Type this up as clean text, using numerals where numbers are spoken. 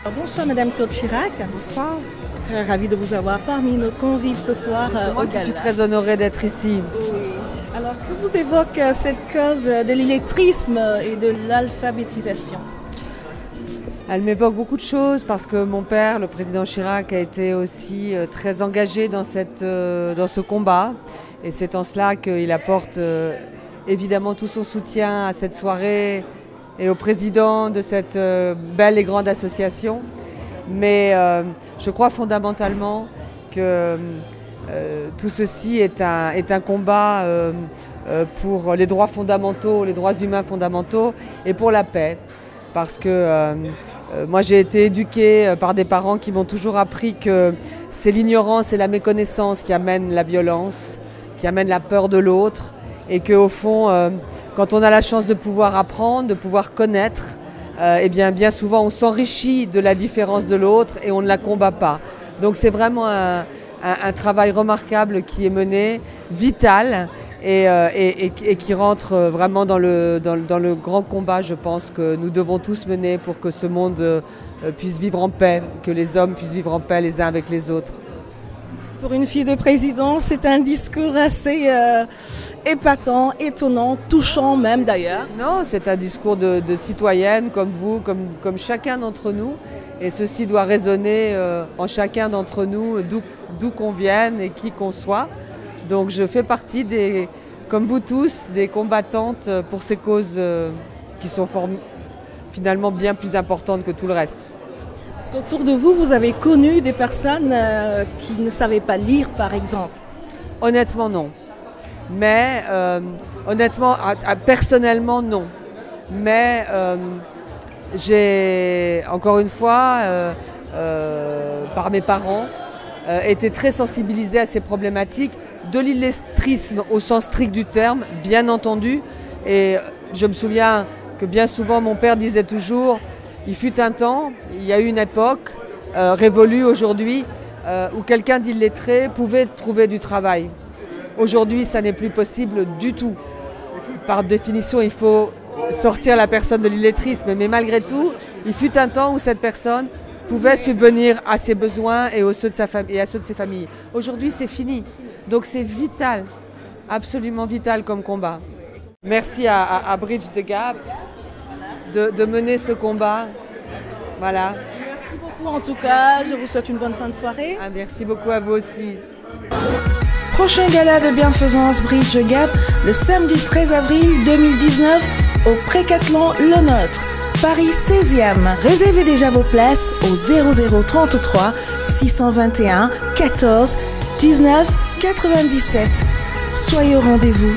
Bonsoir Madame Claude Chirac. Bonsoir. Très ravie de vous avoir parmi nos convives ce soir au gala. Je suis très honorée d'être ici. Oui. Alors que vous évoque cette cause de l'illettrisme et de l'alphabétisation? Elle m'évoque beaucoup de choses parce que mon père, le président Chirac, a été aussi très engagé dans ce combat. Et c'est en cela qu'il apporte évidemment tout son soutien à cette soirée et au président de cette belle et grande association. Mais je crois fondamentalement que tout ceci est un combat pour les droits fondamentaux, les droits humains fondamentaux et pour la paix. Parce que moi j'ai été éduquée par des parents qui m'ont toujours appris que c'est l'ignorance et la méconnaissance qui amènent la violence, qui amènent la peur de l'autre, et qu'au fond, quand on a la chance de pouvoir apprendre, de pouvoir connaître, eh bien souvent on s'enrichit de la différence de l'autre et on ne la combat pas. Donc c'est vraiment un travail remarquable qui est mené, vital, et qui rentre vraiment dans le grand combat, je pense, que nous devons tous mener pour que ce monde puisse vivre en paix, que les hommes puissent vivre en paix les uns avec les autres. Pour une fille de président, c'est un discours assez épatant, étonnant, touchant même d'ailleurs. Non, c'est un discours de citoyenne comme vous, comme chacun d'entre nous. Et ceci doit résonner en chacun d'entre nous, d'où qu'on vienne et qui qu'on soit. Donc je fais partie, comme vous tous, des combattantes pour ces causes qui sont finalement bien plus importantes que tout le reste. Est-ce qu'autour de vous, vous avez connu des personnes qui ne savaient pas lire, par exemple? Honnêtement, non. Mais, honnêtement, personnellement, non. Mais j'ai, encore une fois, par mes parents, été très sensibilisée à ces problématiques de l'illettrisme au sens strict du terme, bien entendu. Et je me souviens que bien souvent, mon père disait toujours: il fut un temps, il y a eu une époque révolue aujourd'hui où quelqu'un d'illettré pouvait trouver du travail. Aujourd'hui, ça n'est plus possible du tout. Par définition, il faut sortir la personne de l'illettrisme. Mais malgré tout, il fut un temps où cette personne pouvait subvenir à ses besoins et à ceux de ses familles. Aujourd'hui, c'est fini. Donc c'est vital, absolument vital comme combat. Merci à Bridge the Gap de mener ce combat. Voilà. Merci beaucoup en tout cas, je vous souhaite une bonne fin de soirée. Merci beaucoup à vous aussi. Prochain gala de bienfaisance Bridge the Gap le samedi 13 avril 2019 au Précathlon Le Nôtre, Paris 16e. Réservez déjà vos places au 0033 621 14 19 97. Soyez au rendez-vous.